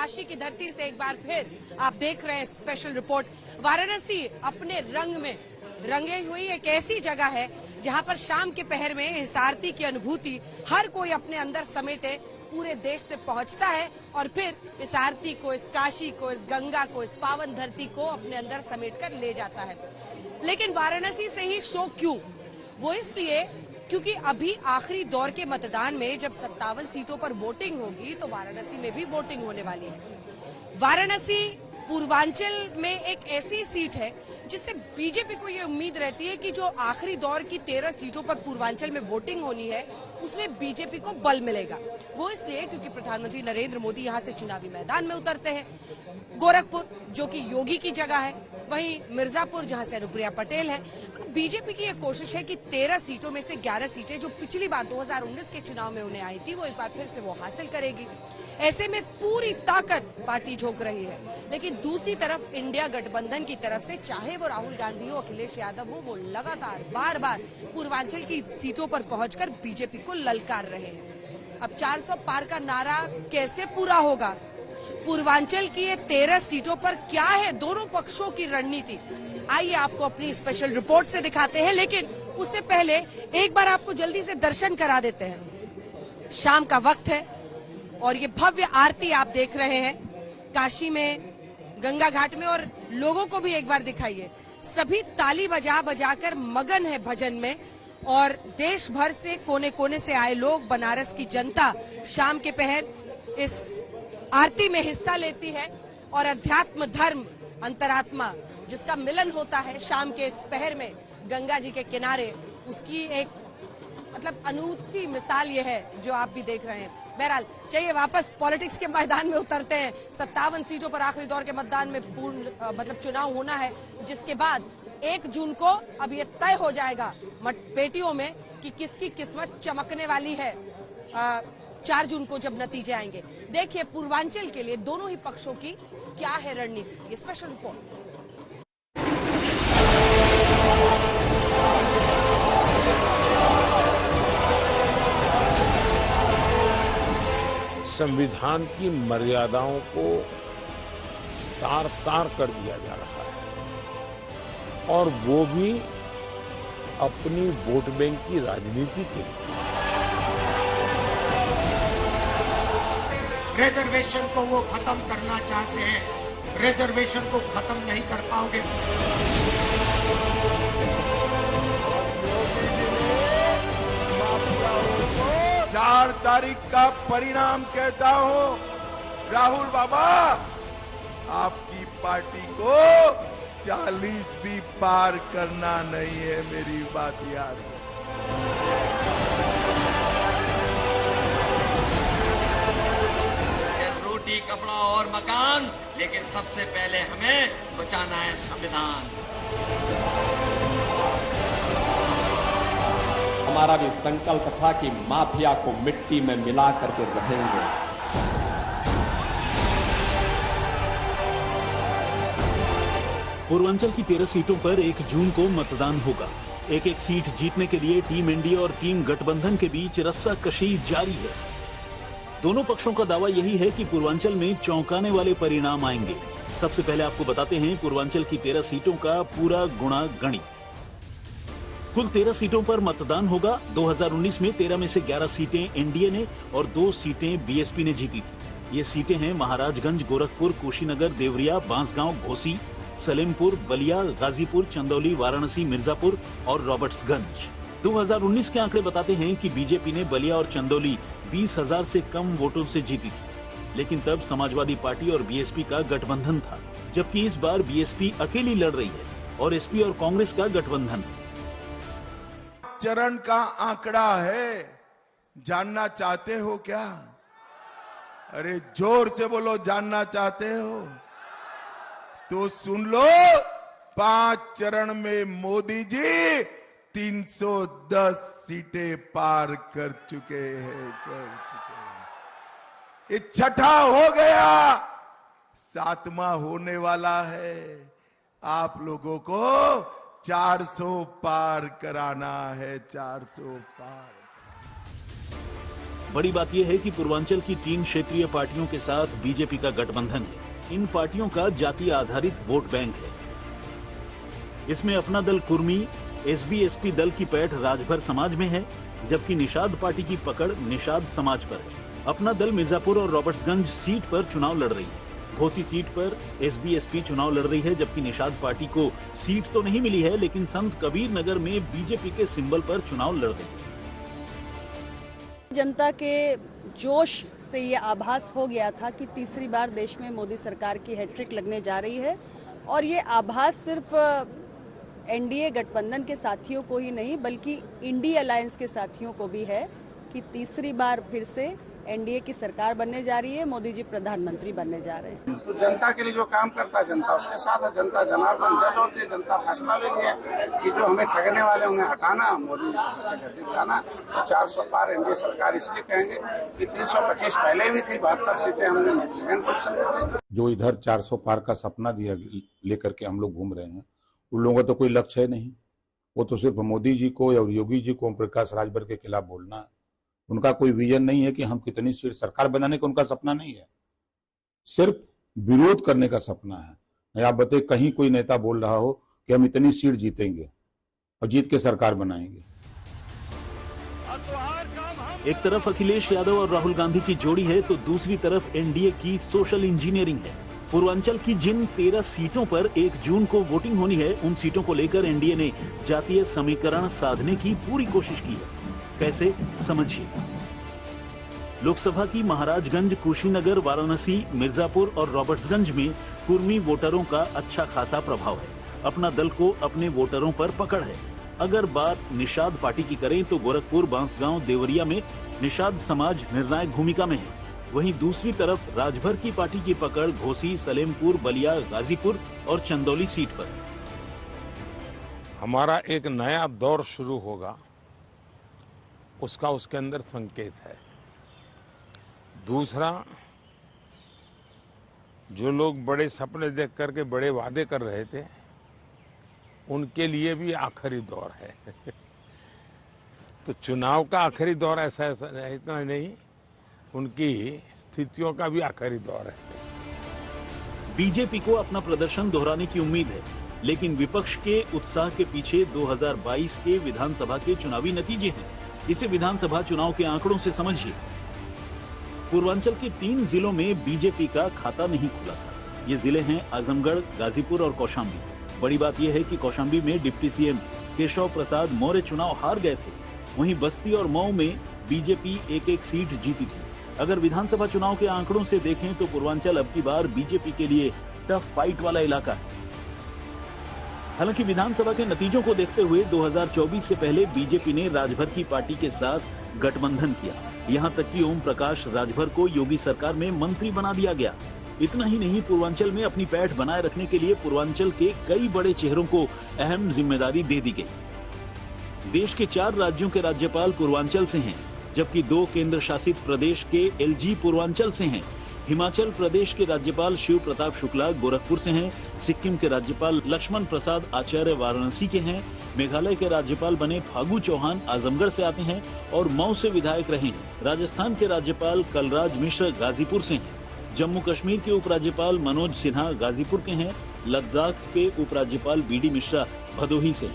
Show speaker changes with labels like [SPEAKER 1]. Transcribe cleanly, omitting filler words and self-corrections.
[SPEAKER 1] काशी की धरती से एक बार फिर आप देख रहे हैं स्पेशल रिपोर्ट। वाराणसी अपने रंग में रंगे हुई एक ऐसी जगह है जहां पर शाम के पहर में इस आरती की अनुभूति हर कोई अपने अंदर समेटे पूरे देश से पहुंचता है और फिर इस आरती को, इस काशी को, इस गंगा को, इस पावन धरती को अपने अंदर समेट कर ले जाता है। लेकिन वाराणसी से ही शो क्यों? वो इसलिए क्योंकि अभी आखिरी दौर के मतदान में जब 57 सीटों पर वोटिंग होगी तो वाराणसी में भी वोटिंग होने वाली है। वाराणसी पूर्वांचल में एक ऐसी सीट है जिससे बीजेपी को ये उम्मीद रहती है कि जो आखिरी दौर की 13 सीटों पर पूर्वांचल में वोटिंग होनी है उसमें बीजेपी को बल मिलेगा। वो इसलिए क्योंकि प्रधानमंत्री नरेंद्र मोदी यहां से चुनावी मैदान में उतरते हैं। गोरखपुर जो कि योगी की जगह है, वहीं मिर्जापुर जहां से अनुप्रिया पटेल है। बीजेपी की यह कोशिश है कि 13 सीटों में से 11 सीटें जो पिछली बार 2019 के चुनाव में उन्हें आई थी वो एक बार फिर से वो हासिल करेगी। ऐसे में पूरी ताकत पार्टी झोंक रही है। लेकिन दूसरी तरफ इंडिया गठबंधन की तरफ से चाहे वो राहुल गांधी हो, अखिलेश यादव हो, वो लगातार बार बार पूर्वांचल की सीटों पर पहुंचकर बीजेपी को ललकार रहे हैं। अब 400 पार का नारा कैसे पूरा होगा? पूर्वांचल की ये 13 सीटों पर क्या है दोनों पक्षों की रणनीति? आइए आपको अपनी स्पेशल रिपोर्ट से दिखाते हैं, लेकिन उससे पहले एक बार आपको जल्दी से दर्शन करा देते हैं। शाम का वक्त है और ये भव्य आरती आप देख रहे हैं काशी में, गंगा घाट में, और लोगों को भी एक बार दिखाइए। सभी ताली बजा बजाकर मगन है भजन में और देश भर से कोने कोने से आए लोग, बनारस की जनता शाम के पहर इस आरती में हिस्सा लेती है और अध्यात्म, धर्म, अंतरात्मा जिसका मिलन होता है शाम के इस पहर में गंगा जी के किनारे, उसकी एक अनूठी मिसाल ये है जो आप भी देख रहे हैं। बहरहाल चाहिए वापस पॉलिटिक्स के मैदान में उतरते हैं। 57 सीटों पर आखिरी दौर के मतदान में पूर्ण चुनाव होना है, जिसके बाद 1 जून को अब ये तय हो जाएगा पेटियों में कि किसकी किस्मत चमकने वाली है। 4 जून को जब नतीजे आएंगे, देखिए पूर्वांचल के लिए दोनों ही पक्षों की क्या है रणनीति। ये स्पेशल रिपोर्ट।
[SPEAKER 2] संविधान की मर्यादाओं को तार तार कर दिया जा रहा है और वो भी अपनी वोट बैंक की राजनीति के लिए।
[SPEAKER 3] रिजर्वेशन को वो खत्म करना चाहते हैं, रिजर्वेशन को खत्म नहीं कर पाओगे।
[SPEAKER 4] 4 तारीख का परिणाम कहता हूं, राहुल बाबा आपकी पार्टी को 40 भी पार करना नहीं है, मेरी बात याद है।
[SPEAKER 5] रोटी, कपड़ा और मकान, लेकिन सबसे पहले हमें बचाना है संविधान।
[SPEAKER 6] हमारा भी संकल्प था कि माफिया को मिट्टी में मिला करके रहेंगे।
[SPEAKER 7] पूर्वांचल की 13 सीटों पर 1 जून को मतदान होगा। एक एक सीट जीतने के लिए टीम इंडिया और टीम गठबंधन के बीच रस्साकशी जारी है। दोनों पक्षों का दावा यही है कि पूर्वांचल में चौंकाने वाले परिणाम आएंगे। सबसे पहले आपको बताते हैं पूर्वांचल की 13 सीटों का पूरा गुणा गणित। कुल 13 सीटों पर मतदान होगा। 2019 में 13 में से 11 सीटें एनडीए ने और 2 सीटें बीएसपी ने जीती थी। ये सीटें हैं महाराजगंज, गोरखपुर, कुशीनगर, देवरिया, बांसगांव, घोसी, सलेमपुर, बलिया, गाजीपुर, चंदौली, वाराणसी, मिर्जापुर और रॉबर्ट्सगंज। 2019 के आंकड़े बताते हैं कि बीजेपी ने बलिया और चंदौली 20,000 से कम वोटों से जीती थी, लेकिन तब समाजवादी पार्टी और बीएसपी का गठबंधन था, जबकि इस बार बीएसपी अकेली लड़ रही है और एसपी और कांग्रेस का गठबंधन।
[SPEAKER 4] चरण का आंकड़ा है, जानना चाहते हो क्या? अरे जोर से बोलो, जानना चाहते हो तो सुन लो। 5 चरण में मोदी जी 310 सीटें पार कर चुके हैं, ये 6ठा हो गया, 7वां होने वाला है। आप लोगों को 400 पार कराना है, 400 पार।
[SPEAKER 7] बड़ी बात यह है कि पूर्वांचल की 3 क्षेत्रीय पार्टियों के साथ बीजेपी का गठबंधन है। इन पार्टियों का जाति आधारित वोट बैंक है। इसमें अपना दल कुर्मी, एसबी-एसपी दल की पैठ राजभर समाज में है, जबकि निषाद पार्टी की पकड़ निषाद समाज पर है। अपना दल मिर्जापुर और रॉबर्ट्सगंज सीट पर चुनाव लड़ रही है। घोसी सीट पर एसबी-एसपी चुनाव लड़ रही है, जबकि निषाद पार्टी को सीट तो नहीं मिली है, लेकिन संत कबीर नगर में बीजेपी के सिंबल पर चुनाव लड़ रही है।
[SPEAKER 8] जनता के जोश से ये आभास हो गया था कि तीसरी बार देश में मोदी सरकार की हैट्रिक लगने जा रही है, और ये आभास सिर्फ एनडीए गठबंधन के साथियों को ही नहीं बल्कि इंडी अलायंस के साथियों को भी है कि तीसरी बार फिर से एनडीए की सरकार बनने जा रही है, मोदी जी प्रधानमंत्री बनने जा रहे हैं।
[SPEAKER 9] तो जनता के लिए जो काम करता है जनता उसके साथ है। जनता जनार्दन जज होती है। जनता फैसला ले लिया कि जो हमें ठगने वाले उन्हें हटाना, मोदी से जिताना। 400 पार एनडीए सरकार इसलिए कहेंगे कि 325 पहले भी थी, 72 सीटें हमने सेकंड पोजीशन पर थे।
[SPEAKER 10] जो इधर 400 पार का सपना दिया लेकर के हम लोग घूम रहे हैं, उन लोगों का तो कोई लक्ष्य है नहीं। वो तो सिर्फ मोदी जी को और योगी जी को, ओम प्रकाश राजभर के खिलाफ बोलना है। उनका कोई विजन नहीं है कि हम कितनी सीट सरकार बनाने का उनका सपना नहीं है, सिर्फ विरोध करने का सपना है। आप बताइए कहीं कोई नेता बोल रहा हो कि हम इतनी सीट जीतेंगे और जीत के सरकार बनाएंगे।
[SPEAKER 7] एक तरफ अखिलेश यादव और राहुल गांधी की जोड़ी है, तो दूसरी तरफ एनडीए की सोशल इंजीनियरिंग है। पूर्वांचल की जिन 13 सीटों पर 1 जून को वोटिंग होनी है, उन सीटों को लेकर एनडीए ने जातीय समीकरण साधने की पूरी कोशिश की है। कैसे, समझिए। लोकसभा की महाराजगंज, कुशीनगर, वाराणसी, मिर्जापुर और रॉबर्ट्सगंज में कुर्मी वोटरों का अच्छा खासा प्रभाव है। अपना दल को अपने वोटरों पर पकड़ है। अगर बात निषाद पार्टी की करें तो गोरखपुर, बांसगांव, देवरिया में निषाद समाज निर्णायक भूमिका में है। वहीं दूसरी तरफ राजभर की पार्टी की पकड़ घोसी, सलेमपुर, बलिया, गाजीपुर और चंदौली सीट पर।
[SPEAKER 2] हमारा एक नया दौर शुरू होगा, उसका उसके अंदर संकेत है। दूसरा, जो लोग बड़े सपने देख करके बड़े वादे कर रहे थे, उनके लिए भी आखिरी दौर है। तो चुनाव का आखिरी दौर ऐसा इतना नहीं, उनकी स्थितियों का भी आखिरी दौर है।
[SPEAKER 7] बीजेपी को अपना प्रदर्शन दोहराने की उम्मीद है, लेकिन विपक्ष के उत्साह के पीछे 2022 के विधानसभा के चुनावी नतीजे हैं। इसे विधानसभा चुनाव के आंकड़ों से समझिए। पूर्वांचल के 3 जिलों में बीजेपी का खाता नहीं खुला था। ये जिले हैं आजमगढ़, गाजीपुर और कौशाम्बी। बड़ी बात यह है कि कौशाम्बी में डिप्टी सीएम केशव प्रसाद मौर्य चुनाव हार गए थे। वहीं बस्ती और मऊ में बीजेपी एक सीट जीती थी। अगर विधानसभा चुनाव के आंकड़ों से देखें तो पूर्वांचल अब की बार बीजेपी के लिए टफ फाइट वाला इलाका है। हालांकि विधानसभा के नतीजों को देखते हुए 2024 से पहले बीजेपी ने राजभर की पार्टी के साथ गठबंधन किया। यहां तक कि ओम प्रकाश राजभर को योगी सरकार में मंत्री बना दिया गया। इतना ही नहीं, पूर्वांचल में अपनी पैठ बनाए रखने के लिए पूर्वांचल के कई बड़े चेहरों को अहम जिम्मेदारी दे दी गई। देश के 4 राज्यों के राज्यपाल पूर्वांचल से हैं, जबकि 2 केंद्र शासित प्रदेश के एलजी पूर्वांचल से हैं। हिमाचल प्रदेश के राज्यपाल शिव प्रताप शुक्ला गोरखपुर से हैं। सिक्किम के राज्यपाल लक्ष्मण प्रसाद आचार्य वाराणसी के हैं। मेघालय के राज्यपाल बने फागू चौहान आजमगढ़ से आते हैं और मऊ से विधायक रहे हैं। राजस्थान के राज्यपाल कलराज मिश्र गाजीपुर से हैं। जम्मू कश्मीर के उपराज्यपाल मनोज सिन्हा गाजीपुर के हैं। लद्दाख के उपराज्यपाल बीडी मिश्रा भदोही से हैं।